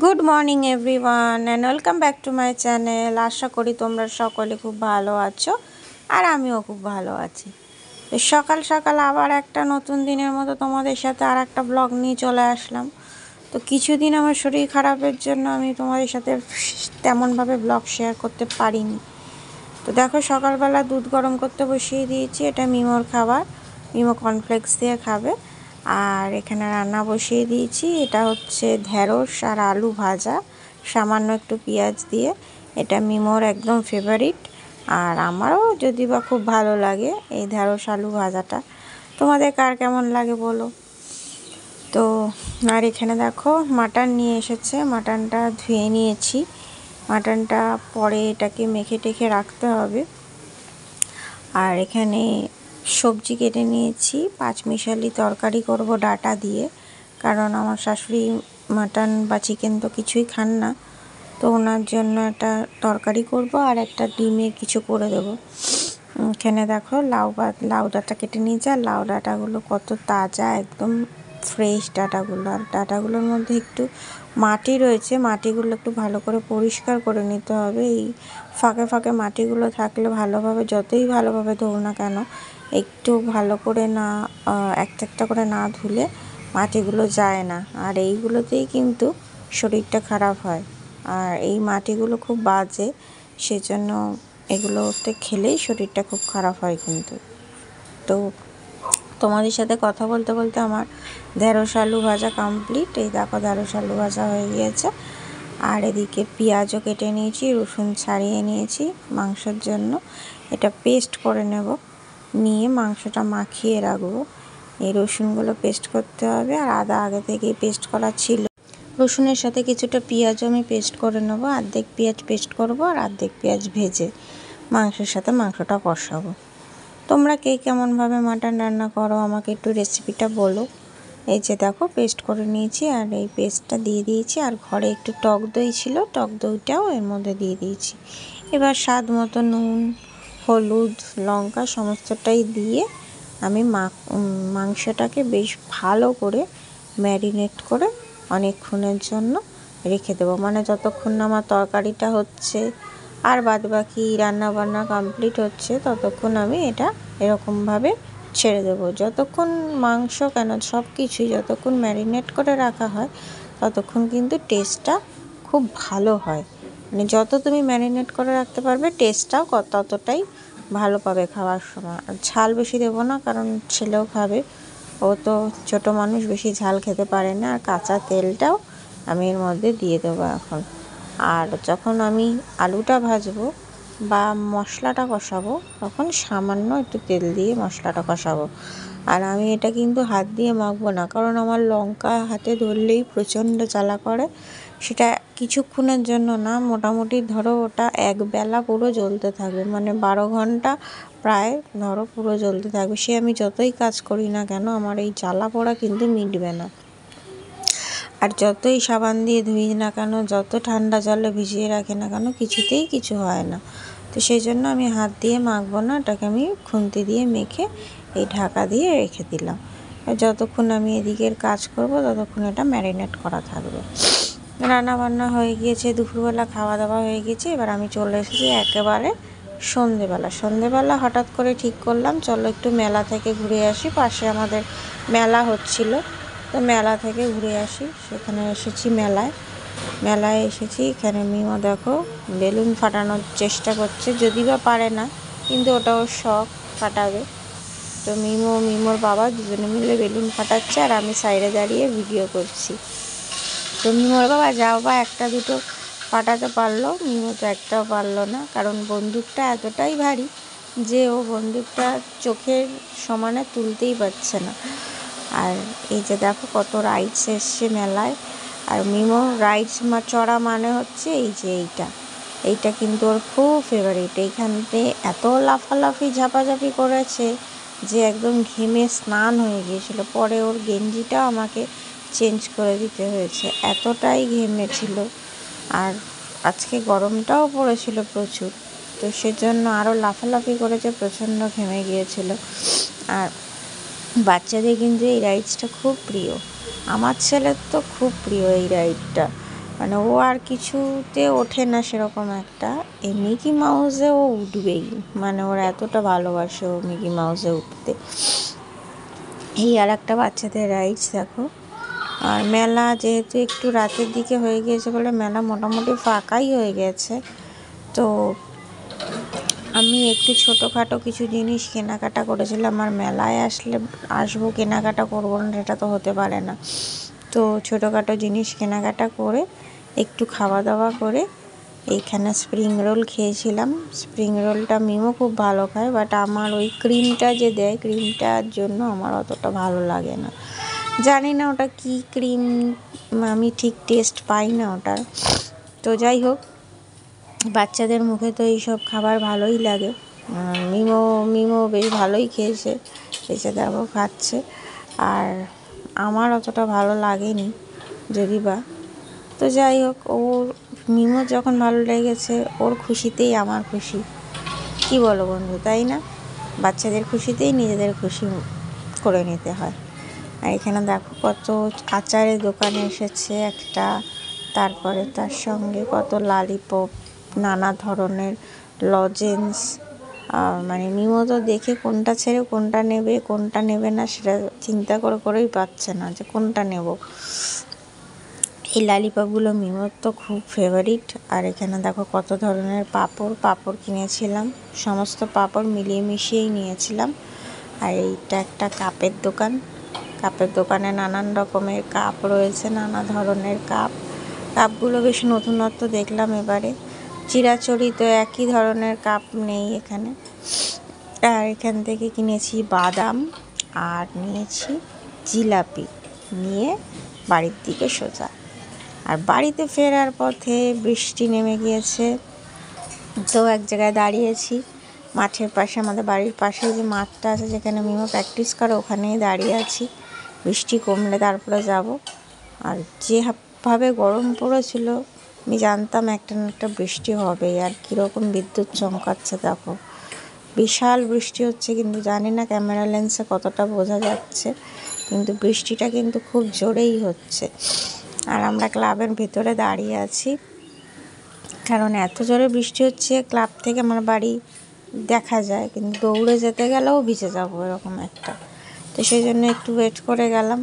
Good morning everyone and welcome back to my channel. আশা করি তোমরা সকলে খুব ভালো আছো আর আমিও খুব ভালো আছি। তো সকাল সকাল আবার একটা নতুন দিনের মতো তোমাদের সাথে আর একটা ব্লগ নিয়ে চলে আসলাম। তো কিছুদিন আমার শরীর খারাপের জন্য আমি তোমাদের সাথে তেমনভাবে ব্লগ শেয়ার করতে পারিনি। তো দেখো সকালবেলা দুধ গরম করতে বসিয়ে দিয়েছি, এটা মিমোর খাবার, মিমো কর্নফ্লেক্স দিয়ে খাবে। আর এখানে রান্না বসিয়ে দিয়েছি, এটা হচ্ছে ঢেঁড়স আর আলু ভাজা, সামান্য একটু পেঁয়াজ দিয়ে। এটা মিমোর একদম ফেভারিট আর আমারও যদি বা খুব ভালো লাগে এই ঢেঁড়স আলু ভাজাটা। তোমাদের কার কেমন লাগে বলো। তো আর এখানে দেখো মাটন নিয়ে এসেছে, মাটনটা ধুয়ে নিয়েছি। মাটনটা পরে এটাকে মেখে টেখে রাখতে হবে। আর এখানে সবজি কেটে নিয়েছি, পাঁচমিশালি তরকারি করব ডাঁটা দিয়ে, কারণ আমার শাশুড়ি মাটন বা চিকেন তো কিছুই খান না। তো ওনার জন্য একটা তরকারি করব আর একটা ডিমের কিছু করে দেবো। এখানে দেখো লাউ ডাঁটা কেটে নিয়েছি, আর লাউ ডাঁটাগুলো কত তাজা, একদম ফ্রেশ ডাঁটাগুলো। আর ডাঁটাগুলোর মধ্যে একটু মাটি রয়েছে, মাটিগুলো একটু ভালো করে পরিষ্কার করে নিতে হবে। এই ফাঁকে ফাঁকে মাটিগুলো থাকলে ভালোভাবে, যতই ভালোভাবে ধোও না কেন, একটু ভালো করে না একটা একটা করে না ধুলে মাটিগুলো যায় না। আর এইগুলোতেই কিন্তু শরীরটা খারাপ হয়। আর এই মাটিগুলো খুব বাজে, সেজন্য এগুলোতে খেলেই শরীরটা খুব খারাপ হয় কিন্তু। তো তোমাদের সাথে কথা বলতে বলতে আমার ঢেঁড়স আলু ভাজা কমপ্লিট। এই দেখো ঢেঁড়স আলু ভাজা হয়ে গিয়েছে। আর এদিকে পেঁয়াজও কেটে নিয়েছি, রসুন ছাড়িয়ে নিয়েছি মাংসের জন্য। এটা পেস্ট করে নেব, নিয়ে মাংসটা মাখিয়ে রাখবো। এই রসুনগুলো পেস্ট করতে হবে, আর আদা আগে থেকেই পেস্ট করা ছিল। রসুনের সাথে কিছুটা পেঁয়াজও আমি পেস্ট করে নেব, অর্ধেক পেঁয়াজ পেস্ট করব আর অর্ধেক পেঁয়াজ ভেজে মাংসের সাথে মাংসটা কষাবো। তোমরা কে কেমনভাবে মাটন রান্না করো আমাকে একটু রেসিপিটা বলো। এই যে দেখো পেস্ট করে নিয়েছি, আর এই পেস্টটা দিয়ে দিয়েছি। আর ঘরে একটু টক দই ছিল, টক দইটাও এর মধ্যে দিয়ে দিয়েছি। এবার স্বাদ মতো নুন, হলুদ, লঙ্কা সমস্তটাই দিয়ে আমি মাংসটাকে বেশ ভালো করে ম্যারিনেট করে অনেকক্ষণের জন্য রেখে দেবো। মানে যতক্ষণ না আমার তরকারিটা হচ্ছে আর বাদবাকি রান্নাবান্না কমপ্লিট হচ্ছে, ততক্ষণ আমি এটা এরকমভাবে ছেড়ে দেবো। যতক্ষণ মাংস কেন সব কিছুই যতক্ষণ ম্যারিনেট করে রাখা হয়, ততক্ষণ কিন্তু টেস্টটা খুব ভালো হয়। মানে যত তুমি ম্যারিনেট করে রাখতে পারবে, টেস্টটাও ততটাই ভালো পাবে খাওয়ার সময়। আর ঝাল বেশি দেবো না, কারণ ছেলেও খাবে, ও তো ছোটো মানুষ, বেশি ঝাল খেতে পারে না। আর কাঁচা তেলটাও আমি এর মধ্যে দিয়ে দেবো এখন। আর যখন আমি আলুটা ভাজবো বা মশলাটা কষাবো, তখন সামান্য একটু তেল দিয়ে মশলাটা কষাবো। আর আমি এটা কিন্তু হাত দিয়ে মাখবো না, কারণ আমার লঙ্কা হাতে ধরলেই প্রচণ্ড জ্বালা করে। সেটা কিছুক্ষণের জন্য না, মোটামুটি ধরো ওটা একবেলা পুরো জ্বলতে থাকবে, মানে 12 ঘন্টা প্রায় ধরো পুরো জ্বলতে থাকবে। সে আমি যতই কাজ করি না কেন, আমার এই জ্বালা পোড়া কিন্তু মিটবে না। আর যতই সাবান দিয়ে ধুই না কেন, যত ঠান্ডা জলে ভিজিয়ে রাখি না কেন, কিছুতেই কিছু হয় না। তো সেই জন্য আমি হাত দিয়ে মাখবো না, এটাকে আমি খুন্তি দিয়ে মেখে এই ঢাকা দিয়ে রেখে দিলাম। যতক্ষণ আমি এদিকের কাজ করব, ততক্ষণ এটা ম্যারিনেট করা থাকবে। রান্না বান্না হয়ে গিয়েছে, দুপুরবেলা খাওয়া দাওয়া হয়ে গেছে। এবার আমি চলে এসেছি একেবারে সন্ধেবেলা হঠাৎ করে ঠিক করলাম চলো একটু মেলা থেকে ঘুরে আসি। পাশে আমাদের মেলা হচ্ছিল, তো মেলা থেকে ঘুরে আসি। সেখানে এসেছি মেলায় এসেছি। এখানে মিমো দেখো বেলুন ফাটানোর চেষ্টা করছে, যদি বা পারে না, কিন্তু ওটা ওর শখ, ফাটাবে। তো মিমোর বাবা দুজনে মিলে বেলুন ফাটাচ্ছে, আর আমি সাইডে দাঁড়িয়ে ভিডিও করছি। তো মিমোর বাবা যাও বা একটা দুটো ফাটাতে পারলো, মিমো তো একটাও পারলো না, কারণ বন্দুকটা এতটাই ভারী যে ও বন্দুকটা চোখের সমানে তুলতেই পারছে না। আর এই যে দেখো কত রাইডস এসছে মেলায়। আর মিমো রাইডস চড়া মানে হচ্ছে এই যে এইটা কিন্তু ওর খুব ফেভারিট। এইখানতে এত লাফালাফি ঝাপাঝাপি করেছে যে একদম ঘেমে স্নান হয়ে গিয়েছিল। পরে ওর গেঞ্জিটাও আমাকে চেঞ্জ করে দিতে হয়েছে, এতটাই ঘেমেছিল। আর আজকে গরমটাও পড়েছিল প্রচুর, তো সেজন্য আরও লাফালাফি করেছে, প্রচণ্ড ঘেমে গিয়েছিল। আর বাচ্চাদের কিন্তু এই রাইডসটা খুব প্রিয়, আমার ছেলের তো খুব প্রিয় এই রাইডটা। মানে ও আর কিছুতে ওঠে না সেরকম একটা, এই মিকি মাউসে ও উঠবেই, মানে ওর এতটা ভালোবাসে ও মিকি মাউসে উঠতে। এই আর একটা বাচ্চাদের রাইডস দেখো। আর মেলা যেহেতু একটু রাতের দিকে হয়ে গিয়েছে বলে মেলা মোটামুটি ফাঁকাই হয়ে গেছে। তো আমি একটু ছোটোখাটো কিছু জিনিস কেনাকাটা করেছিলাম, আর মেলায় আসবো কেনাকাটা করবো না সেটা তো হতে পারে না। তো ছোটোখাটো জিনিস কেনাকাটা করে একটু খাওয়া দাওয়া করে এইখানে স্প্রিং রোল খেয়েছিলাম। স্প্রিং রোলটা মিমো খুব ভালো খায়, বাট আমার ওই ক্রিমটা যে দেয় ক্রিমটার জন্য আমার অতটা ভালো লাগে না। জানি না ওটা কি ক্রিম, আমি ঠিক টেস্ট পাই না ওটার। তো যাই হোক, বাচ্চাদের মুখে তো এইসব খাবার ভালোই লাগে। মিমো বেশ ভালোই খেয়েছে, এসে দেখো খাচ্ছে। আর আমার অতটা ভালো লাগেনি যদি বা। তো যাই হোক, ওর মিমো যখন ভালো লেগেছে ওর খুশিতেই আমার খুশি, কি বলো বন্ধু, তাই না? বাচ্চাদের খুশিতেই নিজেদের খুশি করে নিতে হয়। আর এখানে দেখো কত আচারের দোকানে এসেছে একটা, তারপরে তার সঙ্গে কত লালিপপ, নানা ধরনের লজেন্স। মানে মিমো তো দেখে কোনটা ছেড়ে কোনটা নেবে না সেটা চিন্তা করেই পাচ্ছে না যে কোনটা নেব। এই লালিপপগুলো মিমোর তো খুব ফেভারিট। আর এখানে দেখো কত ধরনের পাঁপড় কিনেছিলাম, সমস্ত পাঁপড় মিলিয়ে মিশিয়েই নিয়েছিলাম। আর এইটা একটা কাপের দোকানে নানান রকমের কাপ রয়েছে, নানা ধরনের কাপগুলো বেশ নতুনত্ব দেখলাম এবারে। চিরাচরিত একই ধরনের কাপ নেই এখানে। আর এখান থেকে কিনেছি বাদাম আর নিয়েছি জিলাপি, নিয়ে বাড়ির দিকে সোজা। আর বাড়িতে ফেরার পথে বৃষ্টি নেমে গিয়েছে, তো এক জায়গায় দাঁড়িয়েছি মাঠের পাশে, আমাদের বাড়ির পাশে যে মাঠটা আছে যেখানে মিমো প্র্যাকটিস করে ওখানেই দাঁড়িয়ে আছি। বৃষ্টি কমলে তারপরে যাব। আর যেভাবে গরম পড়েছিল আমি জানতাম একটা না একটা বৃষ্টি হবে। আর কীরকম বিদ্যুৎ চমকাচ্ছে দেখো, বিশাল বৃষ্টি হচ্ছে, কিন্তু জানি না ক্যামেরা লেন্সে কতটা বোঝা যাচ্ছে, কিন্তু বৃষ্টিটা কিন্তু খুব জোরেই হচ্ছে। আর আমরা ক্লাবের ভেতরে দাঁড়িয়ে আছি, কারণ এত জোরে বৃষ্টি হচ্ছে ক্লাব থেকে আমার বাড়ি দেখা যায়, কিন্তু দৌড়ে যেতে গেলেও ভিজে যাবো এরকম একটা। তো সেই জন্য একটু ওয়েট করে গেলাম।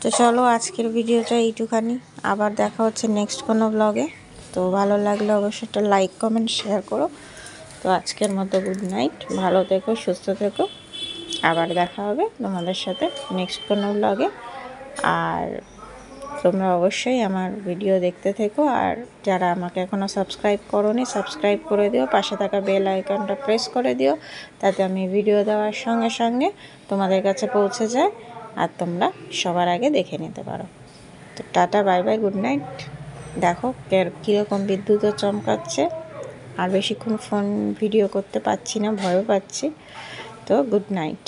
তো চলো আজকের ভিডিওটা এইটুখানি, আবার দেখা হচ্ছে নেক্সট কোনো ব্লগে। তো ভালো লাগলে অবশ্যই একটা লাইক কমেন্ট শেয়ার করো। তো আজকের মতো গুড নাইট, ভালো থেকো, সুস্থ থেকো, আবার দেখা হবে তোমাদের সাথে নেক্সট কোনো ব্লগে। আর তোমরা অবশ্যই আমার ভিডিও দেখতে থেকো, আর যারা আমাকে এখনও সাবস্ক্রাইব করোনি সাবস্ক্রাইব করে দিও, পাশে থাকা বেল আইকনটা প্রেস করে দিও, তাতে আমি ভিডিও দেওয়ার সঙ্গে সঙ্গে তোমাদের কাছে পৌঁছে যায় আর তোমরা সবার আগে দেখে নিতে পারো। তো tata, bye bye, good night. দেখো কীরকম বিদ্যুৎও চমকাচ্ছে, আর বেশিক্ষণ ফোন ভিডিও করতে পারছি না, ভয়ও পাচ্ছি। তো গুড নাইট।